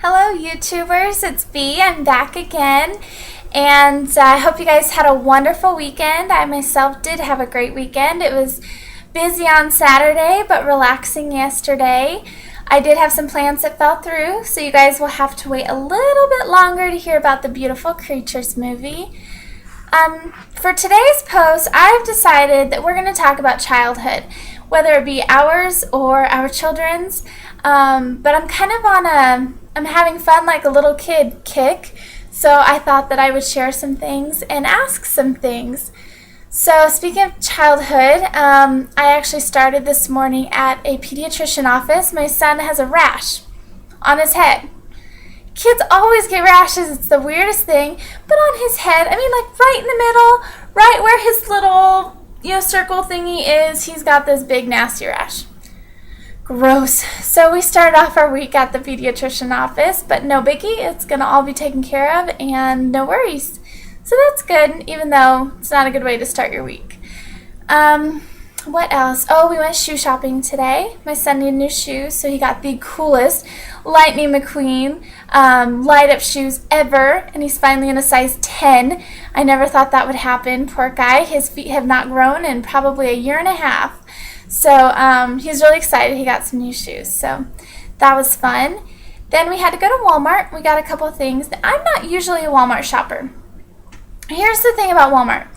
Hello YouTubers, it's Bee. I'm back again and I hope you guys had a wonderful weekend. I myself did have a great weekend. It was busy on Saturday but relaxing yesterday. I did have some plans that fell through, so you guys will have to wait a little bit longer to hear about the Beautiful Creatures movie. For today's post, I've decided that we're going to talk about childhood, whether it be ours or our children's. But I'm kind of I'm having fun like a little kid kick, so I thought that I would share some things and ask some things. So speaking of childhood, I actually started this morning at a pediatrician office. My son has a rash on his head. Kids always get rashes, it's the weirdest thing, but on his head, I mean like right in the middle, right where his little, circle thingy is, he's got this big nasty rash. Gross. So we started off our week at the pediatrician office, but no biggie, it's going to all be taken care of and no worries. So that's good, even though it's not a good way to start your week. What else? Oh, we went shoe shopping today. My son needed new shoes, so he got the coolest Lightning McQueen light up shoes ever, and he's finally in a size 10. I never thought that would happen. Poor guy. His feet have not grown in probably a year and a half. So he's really excited he got some new shoes. So that was fun. Then we had to go to Walmart. We got a couple of things. I'm not usually a Walmart shopper. Here's the thing about Walmart.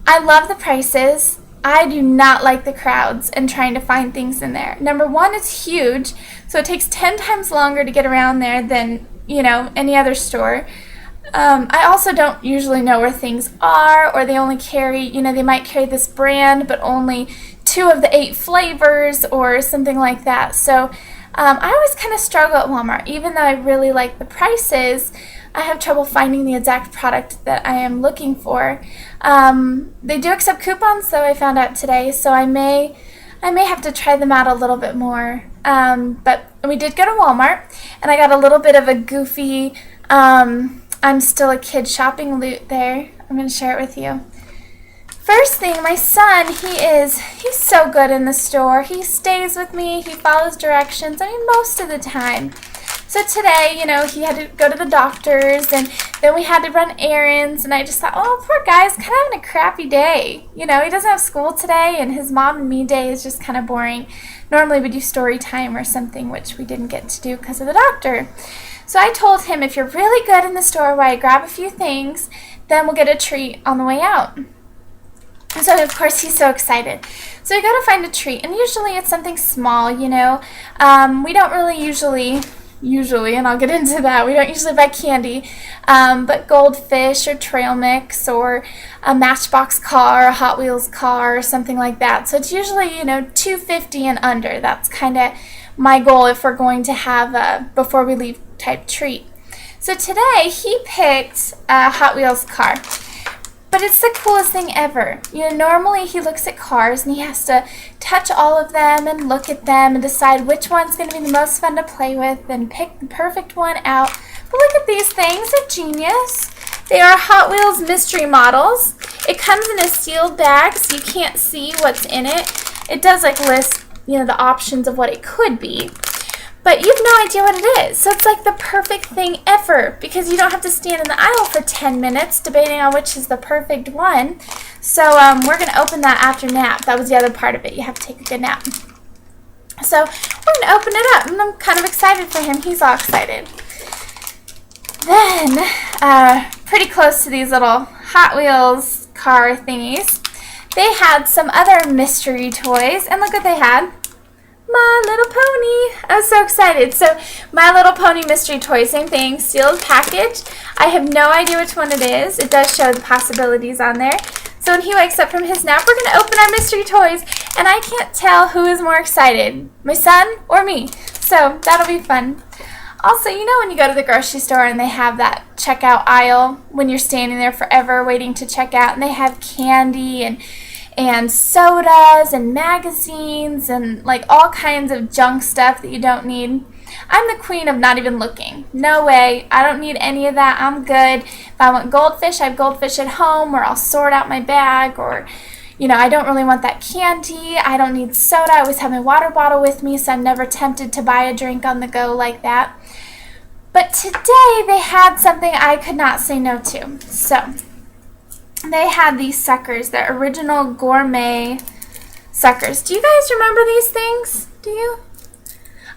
I love the prices. I do not like the crowds and trying to find things in there. Number one, it's huge, so it takes 10 times longer to get around there than, any other store. I also don't usually know where things are, or they only carry, they might carry this brand, but only 2 of the 8 flavors or something like that. So I always kind of struggle at Walmart. Even though I really like the prices, I have trouble finding the exact product that I am looking for. They do accept coupons, though, I found out today, so I may have to try them out a little bit more. But we did go to Walmart, and I got a little bit of a goofy, I'm still a kid shopping loot there. I'm going to share it with you. First thing, my son, he's so good in the store. He stays with me, he follows directions, most of the time. So today, he had to go to the doctor's, and then we had to run errands, and I just thought, oh, poor guy's kind of having a crappy day. He doesn't have school today, and his mom and me day is just kind of boring. Normally we do story time or something, which we didn't get to do because of the doctor. So I told him, if you're really good in the store while I grab a few things, then we'll get a treat on the way out. So, of course, he's so excited. So we go to find a treat, and usually it's something small, We don't really usually, and I'll get into that, we don't usually buy candy, but Goldfish or trail mix or a Matchbox car, a Hot Wheels car, or something like that. So it's usually, $2.50 and under. That's kind of my goal if we're going to have a before we leave type treat. So today he picked a Hot Wheels car. But it's the coolest thing ever. Normally he looks at cars and he has to touch all of them and look at them and decide which one's going to be the most fun to play with and pick the perfect one out. But look at these things. They're genius. They are Hot Wheels mystery models. It comes in a sealed bag, so you can't see what's in it. It does list, the options of what it could be. But you have no idea what it is. So it's like the perfect thing ever, because you don't have to stand in the aisle for 10 minutes debating on which is the perfect one. So we're going to open that after nap. That was the other part of it. You have to take a good nap. So we're going to open it up, and I'm kind of excited for him. He's all excited. Then, pretty close to these little Hot Wheels car thingies, they had some other mystery toys, and look what they had. My Little Pony. I was so excited. So My Little Pony mystery toy, same thing, sealed package. I have no idea which one it is. It does show the possibilities on there. So when he wakes up from his nap, we're going to open our mystery toys, and I can't tell who is more excited, my son or me. So that'll be fun. Also, when you go to the grocery store and they have that checkout aisle when you're standing there forever waiting to check out, and they have candy and sodas and magazines and all kinds of junk stuff that you don't need. I'm the queen of not even looking. No way. I don't need any of that. I'm good. If I want goldfish, I have goldfish at home, or I'll sort out my bag, or I don't really want that candy. I don't need soda. I always have my water bottle with me, so I'm never tempted to buy a drink on the go like that. But today they had something I could not say no to. So they had these suckers, the original gourmet suckers. Do you guys remember these things? Do you?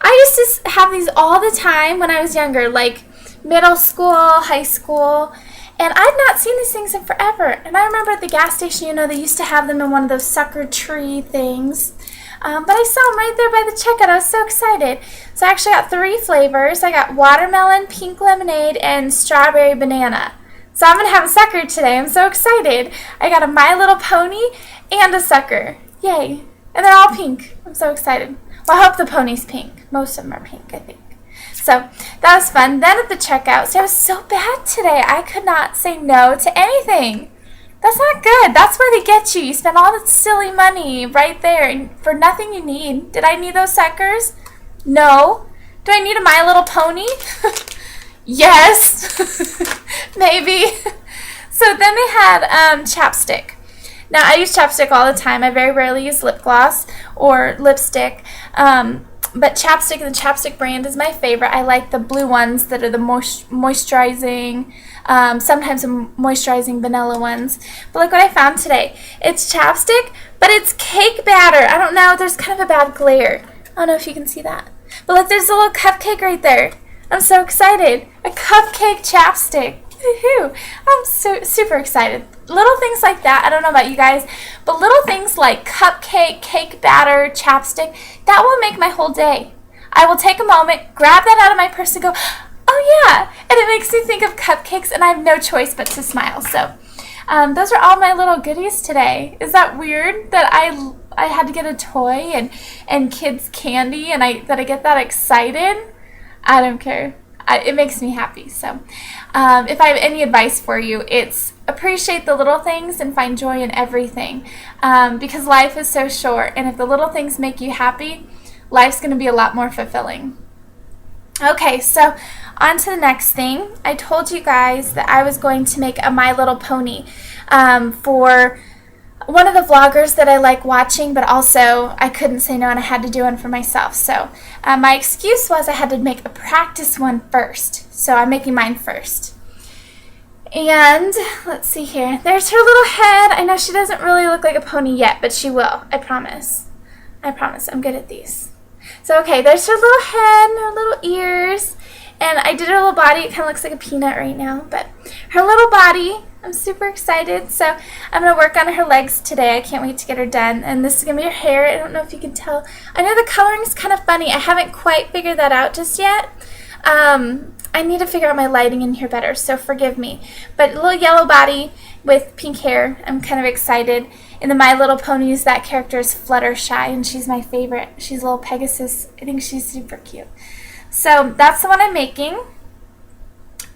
I used to have these all the time when I was younger, like middle school, high school, and I've not seen these things in forever. And I remember at the gas station, you know, they used to have them in one of those sucker tree things. But I saw them right there by the checkout. I was so excited. So I actually got 3 flavors. I got watermelon, pink lemonade, and strawberry banana. So I'm going to have a sucker today. I'm so excited. I got a My Little Pony and a sucker. Yay. And they're all pink. I'm so excited. Well, I hope the pony's pink. Most of them are pink, I think. So that was fun. Then at the checkout, so I was so bad today. I could not say no to anything. That's not good. That's where they get you. You spend all that silly money right there for nothing you need. Did I need those suckers? No. Do I need a My Little Pony? Yes. Maybe. So then they had chapstick. Now, I use chapstick all the time. I very rarely use lip gloss or lipstick. But chapstick, the chapstick brand is my favorite. I like the blue ones that are the moisturizing, sometimes the moisturizing vanilla ones. But look what I found today. It's chapstick, but it's cake batter. I don't know. There's kind of a bad glare. I don't know if you can see that. But look, there's a little cupcake right there. I'm so excited. A cupcake chapstick. Woohoo! I'm so super excited. Little things like that, I don't know about you guys, but little things like cupcake, cake batter, chapstick, that will make my whole day. I will take a moment, grab that out of my purse and go, oh yeah, and it makes me think of cupcakes and I have no choice but to smile. So those are all my little goodies today. Is that weird that I had to get a toy and kids candy and that I get that excited? I don't care. It makes me happy. So if I have any advice for you, it's appreciate the little things and find joy in everything, because life is so short, and if the little things make you happy, life's going to be a lot more fulfilling. Okay, so on to the next thing. I told you guys that I was going to make a My Little Pony for one of the vloggers that I like watching, but also I couldn't say no and I had to do one for myself. So my excuse was I had to make a practice one first. So I'm making mine first. And let's see here. There's her little head. I know she doesn't really look like a pony yet, but she will. I promise. I promise. I'm good at these. So okay, there's her little head and her little ears. And I did her little body. It kind of looks like a peanut right now, but her little body, I'm super excited. So I'm going to work on her legs today. I can't wait to get her done. And this is going to be her hair. I don't know if you can tell. I know the coloring is kind of funny. I haven't quite figured that out just yet. I need to figure out my lighting in here better, so forgive me. But a little yellow body with pink hair. I'm kind of excited. In the My Little Ponies, that character is Fluttershy, and she's my favorite. She's a little Pegasus. I think she's super cute. So that's the one I'm making.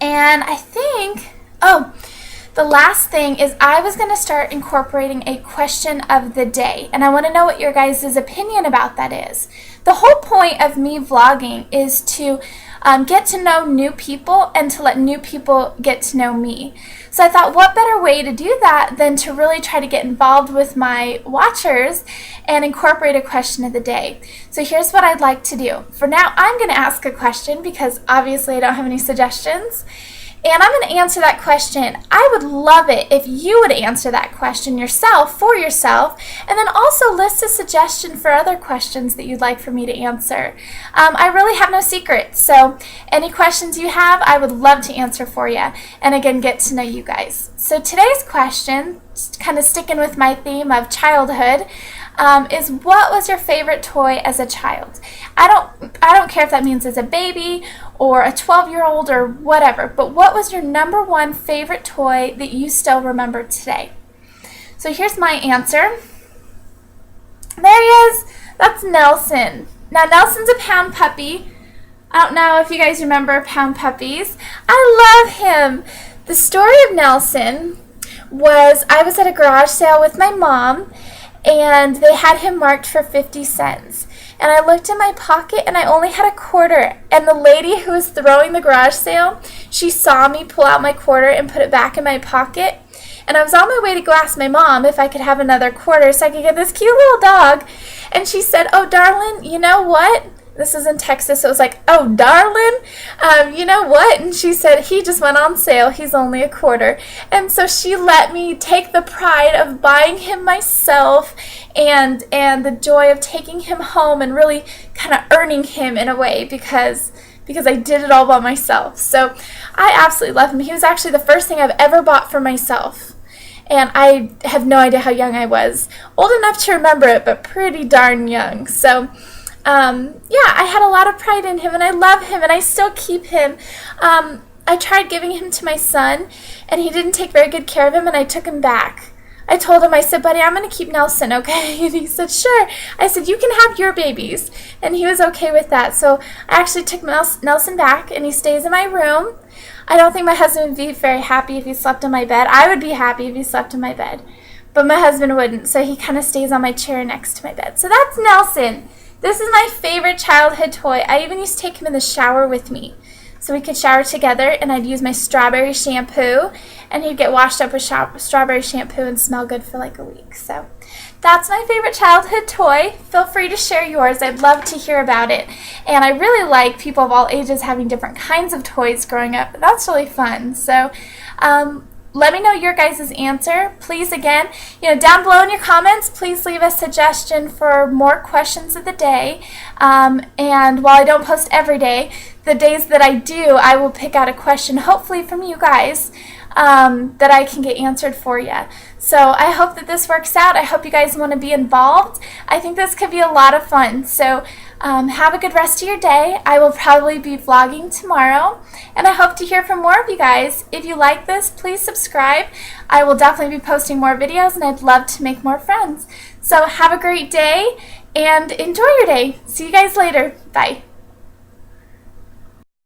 And I think, the last thing is I was going to start incorporating a question of the day. And I want to know what your guys' opinion about that is. The whole point of me vlogging is to get to know new people and to let new people get to know me. So I thought, what better way to do that than to really try to get involved with my watchers and incorporate a question of the day. So here's what I'd like to do. For now, I'm going to ask a question because obviously I don't have any suggestions. And I'm going to answer that question. I would love it if you would answer that question yourself, for yourself, and then also list a suggestion for other questions that you'd like for me to answer. I really have no secrets, so any questions you have, I would love to answer for you, and again, get to know you guys. So today's question, kind of sticking with my theme of childhood, is what was your favorite toy as a child? I don't care if that means as a baby or a 12-year-old or whatever, but what was your number one favorite toy that you still remember today? So here's my answer. There he is. That's Nelson. Now Nelson's a pound puppy. I don't know if you guys remember pound puppies. I love him. The story of Nelson was I was at a garage sale with my mom, and they had him marked for 50 cents. And I looked in my pocket, and I only had a quarter. And the lady who was throwing the garage sale, she saw me pull out my quarter and put it back in my pocket. And I was on my way to go ask my mom if I could have another quarter so I could get this cute little dog. And she said, "Oh, darling, you know what? this is in Texas, so it was like, oh, darling, you know what? And she said, he just went on sale. He's only a quarter. And so she let me take the pride of buying him myself and the joy of taking him home and really kind of earning him in a way because I did it all by myself. So I absolutely love him. He was actually the first thing I've ever bought for myself. And I have no idea how young I was. Old enough to remember it, but pretty darn young. So yeah, I had a lot of pride in him, and I love him, and I still keep him. I tried giving him to my son, and he didn't take very good care of him, and I took him back. I told him, I said, buddy, I'm going to keep Nelson, okay? And he said, sure. I said, you can have your babies. And he was okay with that. So I actually took Nelson back, and he stays in my room. I don't think my husband would be very happy if he slept in my bed. I would be happy if he slept in my bed, but my husband wouldn't, so he kind of stays on my chair next to my bed. So that's Nelson. This is my favorite childhood toy. I even used to take him in the shower with me. So we could shower together, and I'd use my strawberry shampoo, and he'd get washed up with strawberry shampoo and smell good for like a week. So that's my favorite childhood toy. Feel free to share yours. I'd love to hear about it. And I really like people of all ages having different kinds of toys growing up. That's really fun. So let me know your guys' answer. Please, again, down below in your comments, please leave a suggestion for more questions of the day. And while I don't post every day, the days that I do, I will pick out a question, hopefully from you guys, that I can get answered for you. So I hope that this works out. I hope you guys want to be involved. I think this could be a lot of fun. So have a good rest of your day. I will probably be vlogging tomorrow, and I hope to hear from more of you guys. If you like this, please subscribe. I will definitely be posting more videos, and I'd love to make more friends. So have a great day and enjoy your day. See you guys later. Bye.